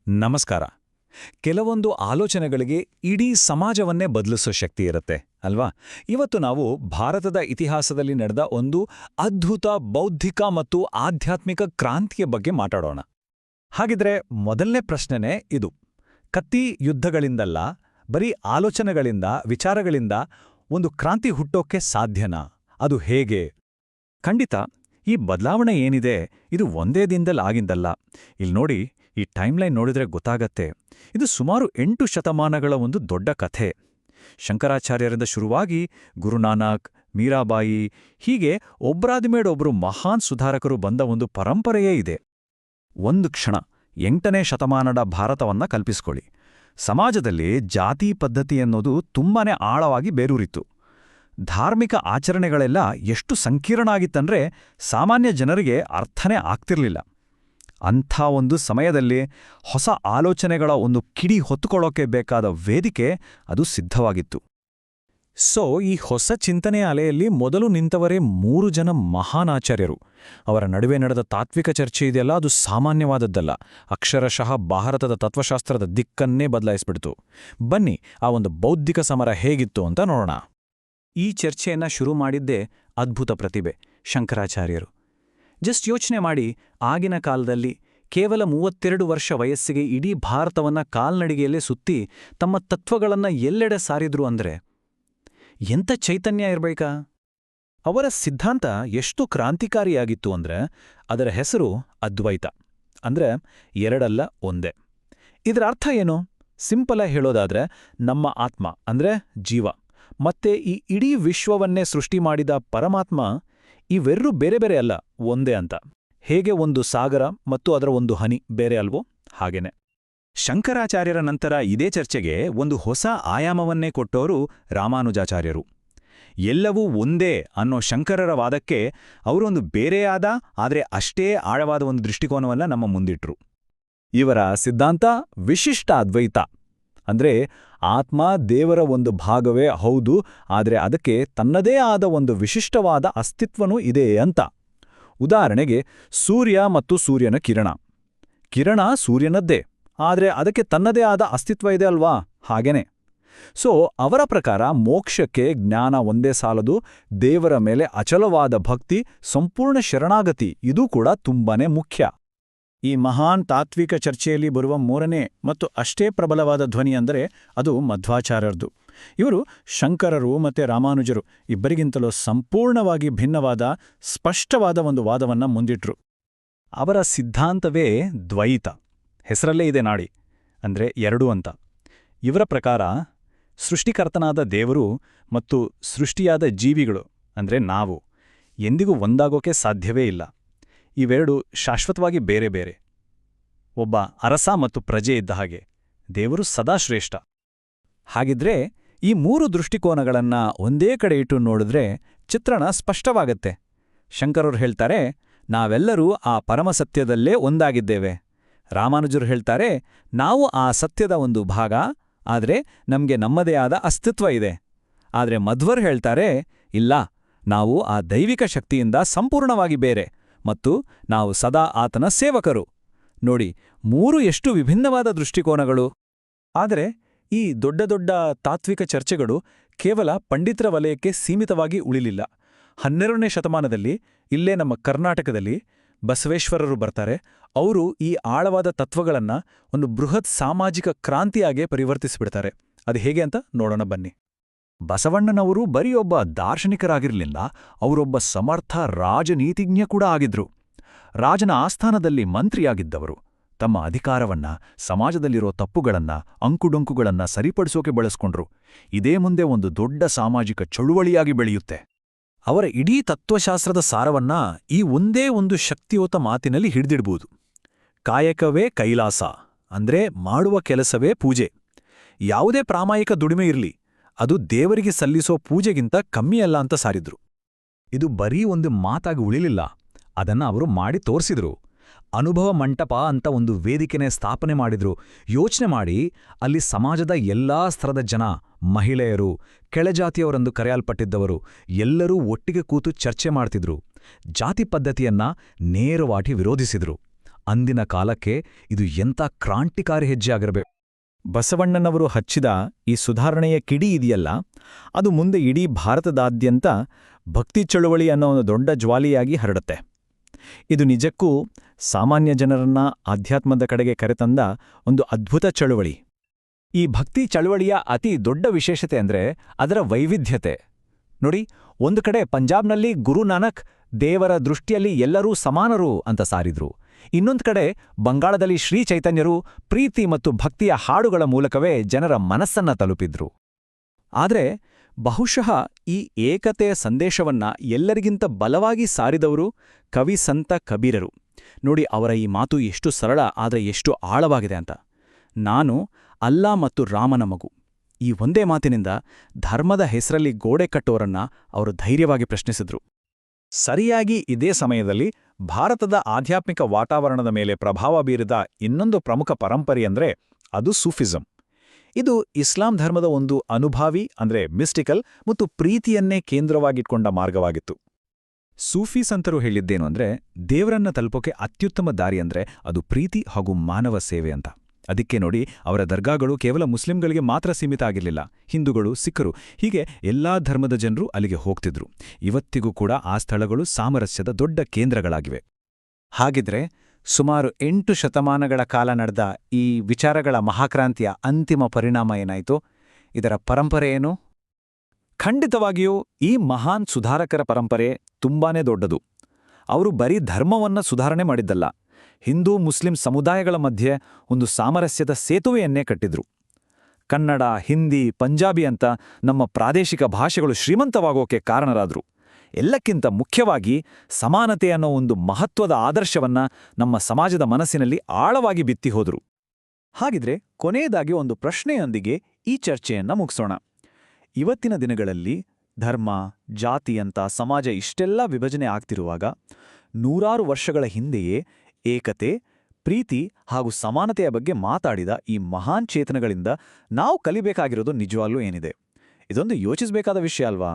ನಮಸ್ಕಾರ. ಕೆಲವೊಂದು ಆಲೋಚನೆಗಳಿಗೆ ಇಡೀ ಸಮಾಜವನ್ನೇ ಬದಲಿಸೋ ಶಕ್ತಿ ಇರುತ್ತೆ ಅಲ್ವಾ? ಇವತ್ತು ನಾವು ಭಾರತದ ಇತಿಹಾಸದಲ್ಲಿ ನಡೆದ ಒಂದು ಅದ್ಭುತ ಬೌದ್ಧಿಕ ಮತ್ತು ಆಧ್ಯಾತ್ಮಿಕ ಕ್ರಾಂತಿಯ ಬಗ್ಗೆ ಮಾತಾಡೋಣ. ಹಾಗಿದ್ರೆ ಮೊದಲನೇ ಪ್ರಶ್ನೆನೇ ಇದು. ಕತ್ತಿ ಯುದ್ಧಗಳಿಂದಲ್ಲ, ಬರೀ ಆಲೋಚನೆಗಳಿಂದ, ವಿಚಾರಗಳಿಂದ ಒಂದು ಕ್ರಾಂತಿ ಹುಟ್ಟೋಕೆ ಸಾಧ್ಯನಾ? ಅದು ಹೇಗೆ? ಖಂಡಿತ ಈ ಬದಲಾವಣೆ ಏನಿದೆ ಇದು ಒಂದೇ ದಿನದಲ್ಲಿ ಆಗಿದ್ದಲ್ಲ. ಇಲ್ಲಿ ನೋಡಿ, ಈ ಟೈಮ್ಲೈನ್ ನೋಡಿದ್ರೆ ಗೊತ್ತಾಗತ್ತೆ. ಇದು ಸುಮಾರು 8 ಶತಮಾನಗಳ ಒಂದು ದೊಡ್ಡ ಕಥೆ. ಶಂಕರಾಚಾರ್ಯರಿಂದ ಶುರುವಾಗಿ ಗುರುನಾನಕ್, ಮೀರಾಬಾಯಿ, ಹೀಗೆ ಒಬ್ರಾದ್ಮೇಡೊಬ್ರು ಮಹಾನ್ ಸುಧಾರಕರು ಬಂದ ಒಂದು ಪರಂಪರೆಯೇ ಇದೆ. ಒಂದು ಕ್ಷಣ 8ನೇ ಶತಮಾನದ ಭಾರತವನ್ನ ಕಲ್ಪಿಸ್ಕೊಳ್ಳಿ. ಸಮಾಜದಲ್ಲಿ ಜಾತಿ ಪದ್ಧತಿ ಅನ್ನೋದು ತುಂಬಾನೇ ಆಳವಾಗಿ ಬೇರೂರಿತ್ತು. ಧಾರ್ಮಿಕ ಆಚರಣೆಗಳೆಲ್ಲ ಎಷ್ಟು ಸಂಕೀರ್ಣ ಆಗಿತ್ತಂದ್ರೆ ಸಾಮಾನ್ಯ ಜನರಿಗೆ ಅರ್ಥನೇ ಆಗ್ತಿರ್ಲಿಲ್ಲ. ಅಂಥ ಒಂದು ಸಮಯದಲ್ಲಿ ಹೊಸ ಆಲೋಚನೆಗಳ ಒಂದು ಕಿಡಿ ಹೊತ್ತುಕೊಳ್ಳೋಕೆ ಬೇಕಾದ ವೇದಿಕೆ ಅದು ಸಿದ್ಧವಾಗಿತ್ತು. ಈ ಹೊಸ ಚಿಂತನೆಯ ಅಲೆಯಲ್ಲಿ ಮೊದಲು ನಿಂತವರೇ 3 ಜನ ಮಹಾನ್ ಆಚಾರ್ಯರು. ಅವರ ನಡುವೆ ನಡೆದ ತಾತ್ವಿಕ ಚರ್ಚೆ ಇದೆಯಲ್ಲ, ಅದು ಸಾಮಾನ್ಯವಾದದ್ದಲ್ಲ. ಅಕ್ಷರಶಃ ಭಾರತದ ತತ್ವಶಾಸ್ತ್ರದ ದಿಕ್ಕನ್ನೇ ಬದಲಾಯಿಸ್ಬಿಡ್ತು. ಬನ್ನಿ, ಆ ಒಂದು ಬೌದ್ಧಿಕ ಸಮರ ಹೇಗಿತ್ತು ಅಂತ ನೋಡೋಣ. ಈ ಚರ್ಚೆಯನ್ನ ಶುರು ಮಾಡಿದ್ದೇ ಅದ್ಭುತ ಪ್ರತಿಭೆ ಶಂಕರಾಚಾರ್ಯರು. ಜಸ್ಟ್ ಯೋಚನೆ ಮಾಡಿ, ಆಗಿನ ಕಾಲದಲ್ಲಿ ಕೇವಲ 32 ವರ್ಷ ವಯಸ್ಸಿಗೆ ಇಡೀ ಭಾರತವನ್ನ ಕಾಲ್ನಡಿಗೆಯಲ್ಲೇ ಸುತ್ತಿ ತಮ್ಮ ತತ್ವಗಳನ್ನ ಎಲ್ಲೆಡೆ ಸಾರಿದ್ರು ಅಂದ್ರೆ ಎಂಥ ಚೈತನ್ಯ ಇರಬೇಕಾ? ಅವರ ಸಿದ್ಧಾಂತ ಎಷ್ಟು ಕ್ರಾಂತಿಕಾರಿಯಾಗಿತ್ತು ಅಂದ್ರೆ ಅದರ ಹೆಸರು ಅದ್ವೈತ. ಅಂದ್ರೆ ಎರಡಲ್ಲ ಒಂದೇ. ಇದರ ಅರ್ಥ ಏನು? ಸಿಂಪಲ್ ಆಗಿ ಹೇಳೋದಾದ್ರೆ, ನಮ್ಮ ಆತ್ಮ ಅಂದ್ರೆ ಜೀವ ಮತ್ತೆ ಈ ಇಡೀ ವಿಶ್ವವನ್ನೇ ಸೃಷ್ಟಿ ಮಾಡಿದ ಪರಮಾತ್ಮ, ಇವೆರರೂ ಬೇರೆ ಬೇರೆ ಅಲ್ಲ, ಒಂದೇ ಅಂತ. ಹೇಗೆ ಒಂದು ಸಾಗರ ಮತ್ತು ಅದರ ಒಂದು ಹನಿ ಬೇರೆ ಅಲ್ವೋ ಹಾಗೇನೆ. ಶಂಕರಾಚಾರ್ಯರ ನಂತರ ಇದೇ ಚರ್ಚೆಗೆ ಒಂದು ಹೊಸ ಆಯಾಮವನ್ನೇ ಕೊಟ್ಟೋರು ರಾಮಾನುಜಾಚಾರ್ಯರು. ಎಲ್ಲವೂ ಒಂದೇ ಅನ್ನೋ ಶಂಕರರ ವಾದಕ್ಕೆ ಅವರೊಂದು ಬೇರೆಯಾದ ಆದರೆ ಅಷ್ಟೇ ಆಳವಾದ ಒಂದು ದೃಷ್ಟಿಕೋನವನ್ನ ನಮ್ಮ ಮುಂದಿಟ್ರು. ಇವರ ಸಿದ್ಧಾಂತ ವಿಶಿಷ್ಟ ಅದ್ವೈತ. ಅಂದ್ರೆ ಆತ್ಮ ದೇವರ ಒಂದು ಭಾಗವೇ ಹೌದು, ಆದರೆ ಅದಕ್ಕೆ ತನ್ನದೇ ಆದ ಒಂದು ವಿಶಿಷ್ಟವಾದ ಅಸ್ತಿತ್ವನೂ ಇದೆ ಅಂತ. ಉದಾಹರಣೆಗೆ, ಸೂರ್ಯ ಮತ್ತು ಸೂರ್ಯನ ಕಿರಣ. ಕಿರಣ ಸೂರ್ಯನದ್ದೇ, ಆದರೆ ಅದಕ್ಕೆ ತನ್ನದೇ ಆದ ಅಸ್ತಿತ್ವ ಇದೆ ಅಲ್ವಾ? ಹಾಗೇನೆ. ಅವರ ಪ್ರಕಾರ ಮೋಕ್ಷಕ್ಕೆ ಜ್ಞಾನ ಒಂದೇ ಸಾಲದು, ದೇವರ ಮೇಲೆ ಅಚಲವಾದ ಭಕ್ತಿ, ಸಂಪೂರ್ಣ ಶರಣಾಗತಿ ಇದೂ ಕೂಡ ತುಂಬಾನೇ ಮುಖ್ಯ. ಈ ಮಹಾನ್ ತಾತ್ವಿಕ ಚರ್ಚೆಯಲ್ಲಿ ಬರುವ 3ನೇ ಮತ್ತು ಅಷ್ಟೇ ಪ್ರಬಲವಾದ ಧ್ವನಿ ಅಂದರೆ ಅದು ಮಧ್ವಾಚಾರ್ಯರದು. ಇವರು ಶಂಕರರು ಮತ್ತು ರಾಮಾನುಜರು ಇಬ್ಬರಿಗಿಂತಲೂ ಸಂಪೂರ್ಣವಾಗಿ ಭಿನ್ನವಾದ, ಸ್ಪಷ್ಟವಾದ ಒಂದು ವಾದವನ್ನ ಮುಂದಿಟ್ರು. ಅವರ ಸಿದ್ಧಾಂತವೇ ದ್ವೈತ. ಹೆಸರಲ್ಲೇ ಇದೆ ನಾಡಿ, ಅಂದ್ರೆ ಎರಡು ಅಂತ. ಇವರ ಪ್ರಕಾರ ಸೃಷ್ಟಿಕರ್ತನಾದ ದೇವರು ಮತ್ತು ಸೃಷ್ಟಿಯಾದ ಜೀವಿಗಳು ಅಂದ್ರೆ ನಾವು ಎಂದಿಗೂ ಒಂದಾಗೋಕೆ ಸಾಧ್ಯವೇ ಇಲ್ಲ. ಇವೆರಡು ಶಾಶ್ವತವಾಗಿ ಬೇರೆ ಬೇರೆ. ಒಬ್ಬ ಅರಸ ಮತ್ತು ಪ್ರಜೆ ಇದ್ದ ಹಾಗೆ, ದೇವರು ಸದಾ ಶ್ರೇಷ್ಠ. ಹಾಗಿದ್ರೆ ಈ 3 ದೃಷ್ಟಿಕೋನಗಳನ್ನ ಒಂದೇ ಕಡೆ ಇಟ್ಟು ನೋಡಿದ್ರೆ ಚಿತ್ರಣ ಸ್ಪಷ್ಟವಾಗತ್ತೆ. ಶಂಕರರು ಹೇಳ್ತಾರೆ, ನಾವೆಲ್ಲರೂ ಆ ಪರಮಸತ್ಯದಲ್ಲೇ ಒಂದಾಗಿದ್ದೇವೆ. ರಾಮಾನುಜರು ಹೇಳ್ತಾರೆ, ನಾವು ಆ ಸತ್ಯದ ಒಂದು ಭಾಗ, ಆದರೆ ನಮಗೆ ನಮ್ಮದೇ ಆದ ಅಸ್ತಿತ್ವ ಇದೆ. ಆದರೆ ಮಧ್ವರು ಹೇಳ್ತಾರೆ, ಇಲ್ಲ, ನಾವು ಆ ದೈವಿಕ ಶಕ್ತಿಯಿಂದ ಸಂಪೂರ್ಣವಾಗಿ ಬೇರೆ ಮತ್ತು ನಾವು ಸದಾ ಆತನ ಸೇವಕರು. ನೋಡಿ, 3 ಎಷ್ಟು ವಿಭಿನ್ನವಾದ ದೃಷ್ಟಿಕೋನಗಳು. ಆದರೆ ಈ ದೊಡ್ಡ ದೊಡ್ಡ ತಾತ್ವಿಕ ಚರ್ಚೆಗಳು ಕೇವಲ ಪಂಡಿತರ ವಲಯಕ್ಕೆ ಸೀಮಿತವಾಗಿ ಉಳಿಲಿಲ್ಲ. 12ನೇ ಶತಮಾನದಲ್ಲಿ ಇಲ್ಲೇ ನಮ್ಮ ಕರ್ನಾಟಕದಲ್ಲಿ ಬಸವೇಶ್ವರರು ಬರ್ತಾರೆ. ಅವರು ಈ ಆಳವಾದ ತತ್ವಗಳನ್ನ ಒಂದು ಬೃಹತ್ ಸಾಮಾಜಿಕ ಕ್ರಾಂತಿಯಾಗೆ ಪರಿವರ್ತಿಸಿಬಿಡ್ತಾರೆ. ಅದು ಹೇಗೆ ಅಂತ ನೋಡೋಣ ಬನ್ನಿ. ಬಸವಣ್ಣನವರು ಬರೀ ಒಬ್ಬ ದಾರ್ಶನಿಕರಾಗಿರಲಿಲ್ಲ, ಅವರೊಬ್ಬ ಸಮರ್ಥ ರಾಜನೀತಿಜ್ಞ ಕೂಡ ಆಗಿದ್ರು. ರಾಜನ ಆಸ್ಥಾನದಲ್ಲಿ ಮಂತ್ರಿಯಾಗಿದ್ದವರು ತಮ್ಮ ಅಧಿಕಾರವನ್ನ ಸಮಾಜದಲ್ಲಿರೋ ತಪ್ಪುಗಳನ್ನ, ಅಂಕುಡೊಂಕುಗಳನ್ನ ಸರಿಪಡಿಸೋಕೆ ಬಳಸ್ಕೊಂಡ್ರು. ಇದೇ ಮುಂದೆ ಒಂದು ದೊಡ್ಡ ಸಾಮಾಜಿಕ ಚಳುವಳಿಯಾಗಿ ಬೆಳೆಯುತ್ತೆ. ಅವರ ಇಡೀ ತತ್ವಶಾಸ್ತ್ರದ ಸಾರವನ್ನ ಈ ಒಂದೇ ಒಂದು ಶಕ್ತಿಯುತ ಮಾತಿನಲ್ಲಿ ಹಿಡಿದಿಡ್ಬೋದು. ಕಾಯಕವೇ ಕೈಲಾಸ, ಅಂದ್ರೆ ಮಾಡುವ ಕೆಲಸವೇ ಪೂಜೆ. ಯಾವುದೇ ಪ್ರಾಮಾಣಿಕ ದುಡಿಮೆ ಇರಲಿ, ಅದು ದೇವರಿಗೆ ಸಲ್ಲಿಸೋ ಪೂಜೆಗಿಂತ ಕಮ್ಮಿಯಲ್ಲ ಅಂತ ಸಾರಿದ್ರು. ಇದು ಬರೀ ಒಂದು ಮಾತಾಗಿ ಉಳಿಲಿಲ್ಲ, ಅದನ್ನ ಅವರು ಮಾಡಿ ತೋರಿಸಿದ್ರು. ಅನುಭವ ಮಂಟಪ ಅಂತ ಒಂದು ವೇದಿಕೆನೇ ಸ್ಥಾಪನೆ ಮಾಡಿದ್ರು. ಯೋಚನೆ ಮಾಡಿ, ಅಲ್ಲಿ ಸಮಾಜದ ಎಲ್ಲಾ ಸ್ತರದ ಜನ, ಮಹಿಳೆಯರು, ಕೆಳಜಾತಿಯವರೆಂದು ಕರೆಯಲ್ಪಟ್ಟಿದ್ದವರು ಎಲ್ಲರೂ ಒಟ್ಟಿಗೆ ಕೂತು ಚರ್ಚೆ ಮಾಡ್ತಿದ್ರು. ಜಾತಿ ಪದ್ಧತಿಯನ್ನ ನೇರವಾಗಿ ವಿರೋಧಿಸಿದ್ರು. ಅಂದಿನ ಕಾಲಕ್ಕೆ ಇದು ಎಂಥ ಕ್ರಾಂತಿಕಾರಿ ಹೆಜ್ಜೆ ಆಗಿರಬೇಕು. ಬಸವಣ್ಣನವರು ಹಚ್ಚಿದ ಈ ಸುಧಾರಣೆಯ ಕಿಡಿ ಇದೆಯಲ್ಲ, ಅದು ಮುಂದೆ ಇಡೀ ಭಾರತದಾದ್ಯಂತ ಭಕ್ತಿ ಚಳುವಳಿ ಅನ್ನೋ ಒಂದು ದೊಡ್ಡ ಜ್ವಾಲಿಯಾಗಿ ಹರಡುತ್ತೆ. ಇದು ನಿಜಕ್ಕೂ ಸಾಮಾನ್ಯ ಜನರನ್ನ ಆಧ್ಯಾತ್ಮದ ಕಡೆಗೆ ಕರೆತಂದ ಒಂದು ಅದ್ಭುತ ಚಳುವಳಿ. ಈ ಭಕ್ತಿ ಚಳವಳಿಯ ಅತಿ ದೊಡ್ಡ ವಿಶೇಷತೆ ಅಂದ್ರೆ ಅದರ ವೈವಿಧ್ಯತೆ. ನೋಡಿ, ಒಂದು ಕಡೆ ಪಂಜಾಬ್ನಲ್ಲಿ ಗುರು ನಾನಕ್ ದೇವರ ದೃಷ್ಟಿಯಲ್ಲಿ ಎಲ್ಲರೂ ಸಮಾನರು ಅಂತ ಸಾರಿದ್ರು. ಇನ್ನೊಂದು ಕಡೆ ಬಂಗಾಳದಲ್ಲಿ ಶ್ರೀ ಚೈತನ್ಯರು ಪ್ರೀತಿ ಮತ್ತು ಭಕ್ತಿಯ ಹಾಡುಗಳ ಮೂಲಕವೇ ಜನರ ಮನಸ್ಸನ್ನ ತಲುಪಿದ್ರು. ಆದರೆ ಬಹುಶಃ ಈ ಏಕತೆಯ ಸಂದೇಶವನ್ನ ಎಲ್ಲರಿಗಿಂತ ಬಲವಾಗಿ ಸಾರಿದವರು ಕವಿ ಸಂತ ಕಬೀರರು. ನೋಡಿ, ಅವರ ಈ ಮಾತು ಎಷ್ಟು ಸರಳ ಆದರೆ ಎಷ್ಟು ಆಳವಾಗಿದೆ ಅಂತ. ನಾನು ಅಲ್ಲಾ ಮತ್ತು ರಾಮನ ಮಗು. ಈ ಒಂದೇ ಮಾತಿನಿಂದ ಧರ್ಮದ ಹೆಸರಲ್ಲಿ ಗೋಡೆ ಕಟ್ಟೋರನ್ನ ಅವರು ಧೈರ್ಯವಾಗಿ ಪ್ರಶ್ನಿಸಿದ್ರು. ಸರಿಯಾಗಿ ಇದೇ ಸಮಯದಲ್ಲಿ ಭಾರತದ ಆಧ್ಯಾತ್ಮಿಕ ವಾತಾವರಣದ ಮೇಲೆ ಪ್ರಭಾವ ಬೀರಿದ ಇನ್ನೊಂದು ಪ್ರಮುಖ ಪರಂಪರೆಯಂದ್ರೆ ಅದು ಸೂಫಿಸಂ. ಇದು ಇಸ್ಲಾಂ ಧರ್ಮದ ಒಂದು ಅನುಭಾವಿ ಅಂದ್ರೆ ಮಿಸ್ಟಿಕಲ್ ಮತ್ತು ಪ್ರೀತಿಯನ್ನೇ ಕೇಂದ್ರವಾಗಿಟ್ಕೊಂಡ ಮಾರ್ಗವಾಗಿತ್ತು. ಸೂಫಿ ಸಂತರು ಹೇಳಿದ್ದೇನು ಅಂದ್ರೆ ದೇವರನ್ನ ತಲುಪೋಕೆ ಅತ್ಯುತ್ತಮ ದಾರಿ ಅಂದ್ರೆ ಅದು ಪ್ರೀತಿ ಹಾಗೂ ಮಾನವ ಸೇವೆ ಅಂತ. ಅದಕ್ಕೆ ನೋಡಿ, ಅವರ ದರ್ಗಾಗಳು ಕೇವಲ ಮುಸ್ಲಿಂಗಳಿಗೆ ಮಾತ್ರ ಸೀಮಿತ ಆಗಿರಲಿಲ್ಲ. ಹಿಂದೂಗಳು, ಸಿಖ್ಖರು, ಹೀಗೆ ಎಲ್ಲಾ ಧರ್ಮದ ಜನರು ಅಲ್ಲಿಗೆ ಹೋಗ್ತಿದ್ರು. ಇವತ್ತಿಗೂ ಕೂಡ ಆ ಸ್ಥಳಗಳು ಸಾಮರಸ್ಯದ ದೊಡ್ಡ ಕೇಂದ್ರಗಳಾಗಿವೆ. ಹಾಗಿದ್ರೆ ಸುಮಾರು 8 ಶತಮಾನಗಳ ಕಾಲ ನಡೆದ ಈ ವಿಚಾರಗಳ ಮಹಾಕ್ರಾಂತಿಯ ಅಂತಿಮ ಪರಿಣಾಮ ಏನಾಯಿತು? ಇದರ ಪರಂಪರೆ ಏನು? ಖಂಡಿತವಾಗಿಯೂ ಈ ಮಹಾನ್ ಸುಧಾರಕರ ಪರಂಪರೆ ತುಂಬಾನೇ ದೊಡ್ಡದು. ಅವರು ಬರೀ ಧರ್ಮವನ್ನ ಸುಧಾರಣೆ ಮಾಡಿದ್ದಲ್ಲ, ಹಿಂದೂ ಮುಸ್ಲಿಂ ಸಮುದಾಯಗಳ ಮಧ್ಯೆ ಒಂದು ಸಾಮರಸ್ಯದ ಸೇತುವೆಯನ್ನೇ ಕಟ್ಟಿದ್ರು. ಕನ್ನಡ, ಹಿಂದಿ, ಪಂಜಾಬಿ ಅಂತ ನಮ್ಮ ಪ್ರಾದೇಶಿಕ ಭಾಷೆಗಳು ಶ್ರೀಮಂತವಾಗೋಕೆ ಕಾರಣರಾದ್ರು. ಎಲ್ಲಕ್ಕಿಂತ ಮುಖ್ಯವಾಗಿ ಸಮಾನತೆ ಅನ್ನೋ ಒಂದು ಮಹತ್ವದ ಆದರ್ಶವನ್ನ ನಮ್ಮ ಸಮಾಜದ ಮನಸ್ಸಿನಲ್ಲಿ ಆಳವಾಗಿ ಬಿತ್ತಿ ಹೋದ್ರು. ಹಾಗಿದ್ರೆ ಕೊನೆಯದಾಗಿ ಒಂದು ಪ್ರಶ್ನೆಯೊಂದಿಗೆ ಈ ಚರ್ಚೆಯನ್ನ ಮುಗಿಸೋಣ. ಇವತ್ತಿನ ದಿನಗಳಲ್ಲಿ ಧರ್ಮ, ಜಾತಿ ಅಂತ ಸಮಾಜ ಇಷ್ಟೆಲ್ಲ ವಿಭಜನೆ ಆಗ್ತಿರುವಾಗ, ನೂರಾರು ವರ್ಷಗಳ ಹಿಂದೆಯೇ ಏಕತೆ, ಪ್ರೀತಿ ಹಾಗೂ ಸಮಾನತೆಯ ಬಗ್ಗೆ ಮಾತಾಡಿದ ಈ ಮಹಾನ್ ಚೇತನಗಳಿಂದ ನಾವು ಕಲಿಬೇಕಾಗಿರೋದು ನಿಜವಾಗ್ಲೂ ಏನಿದೆ? ಇದೊಂದು ಯೋಚಿಸಬೇಕಾದ ವಿಷಯ ಅಲ್ವಾ?